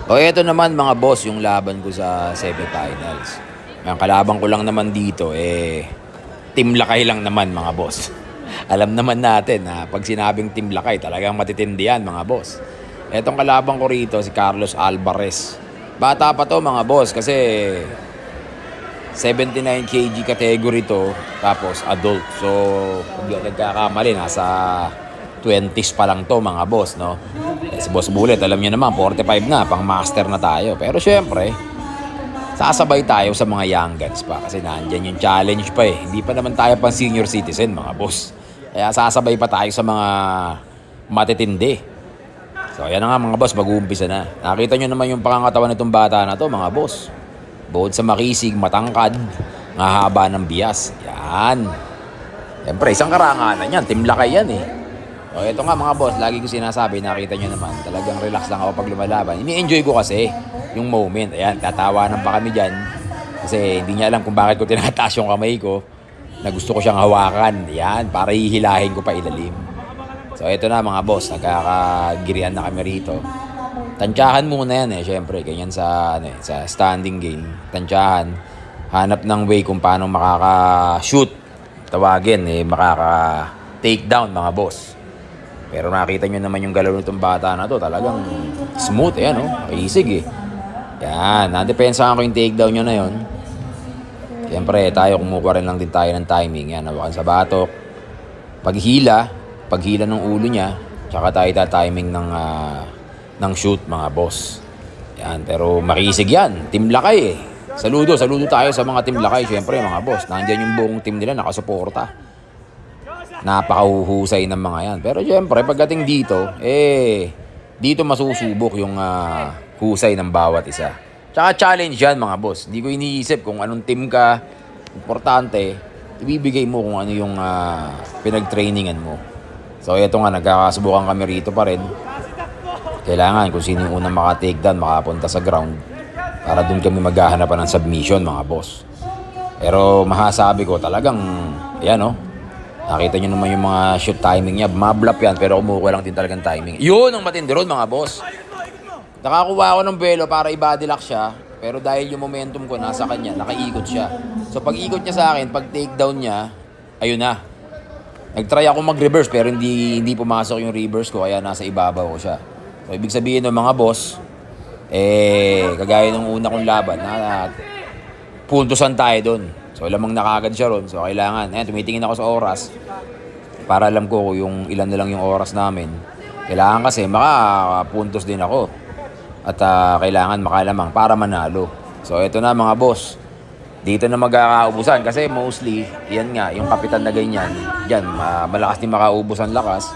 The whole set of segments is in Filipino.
O eto naman mga boss, yung laban ko sa semifinals. Ang kalaban ko lang naman dito, Team Lakay lang naman mga boss. Alam naman natin na pag sinabing Team Lakay, talagang matitindi yan mga boss. Etong kalaban ko rito, si Carlos Alvarez. Bata pa to mga boss kasi 79 kg category to, tapos adult. So, pag nagkakamali, nasa 20s pa lang to mga boss, no? Si Boss Bullet, alam niyo naman, 45 na, pang master na tayo. Pero syempre, sasabay tayo sa mga young guns pa kasi nandyan yung challenge pa eh. Hindi pa naman tayo pang senior citizen mga boss. Kaya sasabay pa tayo sa mga matitindi. So ayan na nga mga boss, mag-uumpisa na. Nakita nyo naman yung pangangatawan nitong bata na to mga boss. Bukod sa makisig, matangkad, ngahaba ng bias. Yan. Siyempre, isang karangalan yan. Team Lakay yan eh. So ito nga mga boss, lagi ko sinasabi, nakita nyo naman, talagang relax lang ako pag lumalaban. Ini-enjoy ko kasi yung moment. Ayan, tatawanan pa kami dyan. Kasi hindi niya alam kung bakit ko tinataas yung kamay ko na gusto ko siyang hawakan. Yan, para hihilahin ko pa ilalim. So ito na mga boss, nagkakagirian na kami rito. Tansyahan muna yan eh, syempre. Ganyan sa, sa standing game. Tansyahan. Hanap ng way kung paano makaka-shoot. Tawagin makaka-take down mga boss. Pero nakita nyo naman yung galaw nitong bata na to. Talagang smooth, ayan oh. Isig eh. Yan, nadepensahan ko yung takedown nyo na yun. Siyempre, tayo kumukuha rin lang din tayo ng timing. Yan, hawakan sa batok. Paghila ng ulo niya, tsaka tayo timing ng shoot, mga boss. Yan, pero makisig yan. Team Lakay eh. Saludo tayo sa mga Team Lakay. Siyempre, mga boss, nandiyan yung buong team nila, nakasuporta. Napakahuhusay ng mga yan. Pero siyempre, pagdating dito, dito masusubok yung husay ng bawat isa. Tsaka challenge yan mga boss. Hindi ko iniisip kung anong team ka. Importante, ibibigay mo kung ano yung pinag-trainingan mo. So ito nga, nagkakasubukan kami rito pa rin. Kailangan kung sino yung unang maka-take down, makapunta sa ground. Para dun kami maghahanapan ng submission mga boss. Pero masasabi ko talagang, yan oh. Nakita nyo naman yung mga shoot timing niya. Mablap yan, pero kumukuha lang din talagang timing. Yun ang matindi ron mga boss. Nakakuha ako ng belo para i-body lock siya. Pero dahil yung momentum ko nasa kanya, nakaikot siya. So pag ikot niya sa akin, pag takedown niya, ayun na. Nag-try ako mag-reverse pero hindi pumasok yung reverse ko, kaya nasa ibabaw ko siya. So ibig sabihin ng mga boss, kagaya ng una kong laban, puntusan tayo doon. So lamang nakagad siya ron. So kailangan, tumitingin ako sa oras para alam ko kung yung ilan na lang yung oras namin. Kailangan kasi makapuntos din ako. At kailangan makalamang para manalo. So ito na mga boss. Dito na magkakaubusan kasi mostly, yan nga, yung kapitan na ganyan, dyan, malakas din makaubos ang lakas.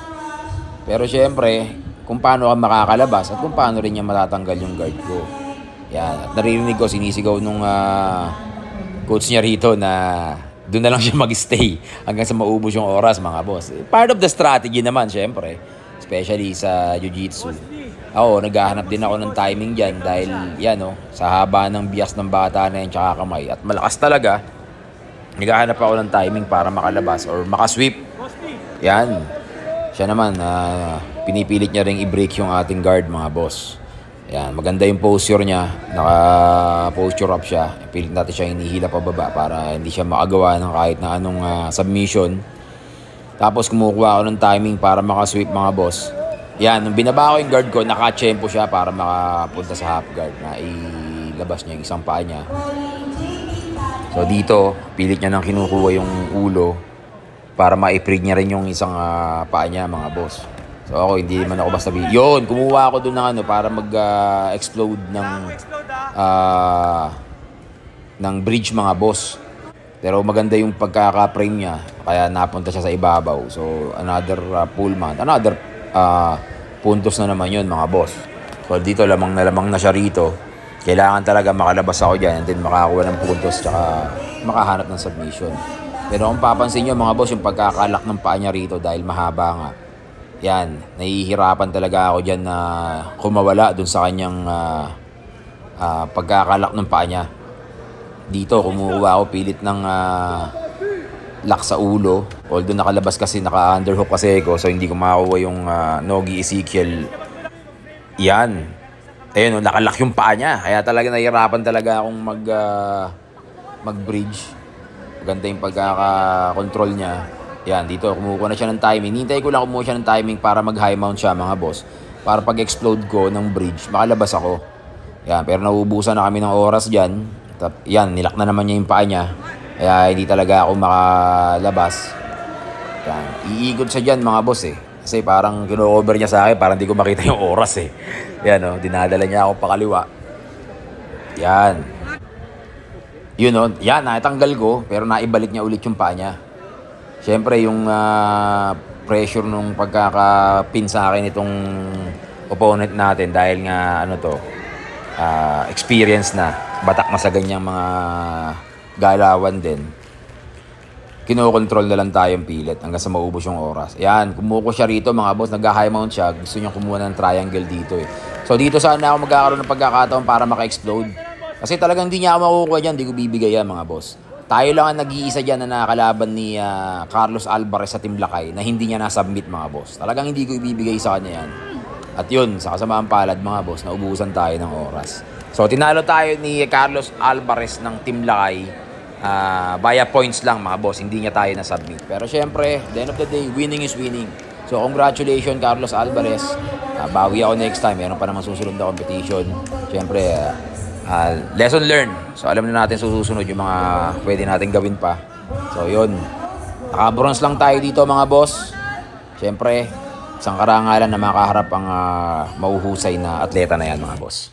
Pero syempre, kung paano ka makakalabas at kung paano rin niya matatanggal yung guard ko. Yan, at naririnig ko, sinisigaw nung coach niya rito na doon na lang siya mag-stay hanggang sa maubos yung oras mga boss. Part of the strategy naman, syempre, especially sa jiu-jitsu. Ako, naghahanap din ako ng timing dyan dahil yan sa haba ng bias ng bata na yan tsaka kamay at malakas talaga. Naghahanap ako ng timing para makalabas or makasweep. Yan. Siya naman, pinipilit niya ring i-break yung ating guard mga boss. Yan, maganda yung posture niya. Naka-posture up siya. Pilit natin siya hinihila pababa para hindi siya makagawa ng kahit na anong submission. Tapos kumukuha ako ng timing para makasweep mga boss. Yan, nung binaba ko yung guard ko, naka-tempo siya para makapunta sa half guard na ilabas niya yung isang paa niya. So dito, pilit niya nang kinukuha yung ulo para ma-prig niya rin yung isang paa niya mga boss. So ako, hindi man ako basta yun, kumuha ako dun ng para mag-explode ng bridge mga boss. Pero maganda yung pagkaka-frame niya, kaya napunta siya sa ibabaw. So another pull mount, another puntos na naman yun mga boss. So dito lamang na siya rito. Kailangan talaga makalabas ako dyan and then makakuha ng puntos tsaka makahanap ng submission. Pero kung papansin nyo mga boss, yung pagkakalak ng paa niya rito dahil mahaba nga. Yan, nahihirapan talaga ako dyan na kumawala dun sa kanyang pagkakalak ng paa niya. Dito kumuha ako pilit ng lock sa ulo. Although nakalabas kasi, naka-underhook kasi ako. So hindi ko makakuha yung Nogi Ezekiel. Yan. Ayun, nakalak yung paa niya. Kaya talaga nahihirapan talaga akong mag-bridge. Maganda yung pagkaka-control niya. Yan, dito kumukuha na siya ng timing. Hintay ko lang kumuha siya ng timing para mag-high mount siya mga boss. Para pag-explode ko ng bridge, makalabas ako. Yan, pero nauubusan na kami ng oras dyan. Yan, nilak na naman niya yung paa niya. Kaya hindi talaga ako makalabas. Yan, iikot siya dyan mga boss eh. Kasi parang kino-over niya sa akin, parang hindi ko makita yung oras eh. Yan o, dinadala niya ako pakaliwa. Yan. Yun o, yan, natanggal ko, pero naibalik niya ulit yung paa niya. Siyempre, yung pressure nung pagkakapin sa akin itong opponent natin dahil nga, ano to, experience na, batak na sa ganyang mga galawan din. Kinokontrol na lang tayong pilit hanggang sa maubos yung oras. Ayan, kumuko siya rito mga boss, nag-high mount siya. Gusto niya kumuha ng triangle dito eh. So dito sana ako magkakaroon ng pagkakataon para maka-explode. Kasi talagang hindi niya ako makukuha dyan, hindi ko bibigay yan mga boss. Tayo lang ang nag-iisa dyan na nakakalaban ni Carlos Alvarez sa Team Lakay na hindi niya nasubmit mga boss. Talagang hindi ko ibibigay sa kanya yan. At yun, sa kasamaang palad mga boss, naubusan tayo ng oras. So tinalo tayo ni Carlos Alvarez ng Team Lakay. Via points lang mga boss, hindi niya tayo na-submit. Pero syempre, the end of the day, winning is winning. So congratulations Carlos Alvarez. Bawi ako next time, meron pa naman susunod na competition. Syempre, lesson learned. So alam na natin susunod yung mga pwede natin gawin pa. So yun, naka-bronze lang tayo dito mga boss. Syempre, isang karangalan na makaharap ang mauhusay na atleta na yan mga boss.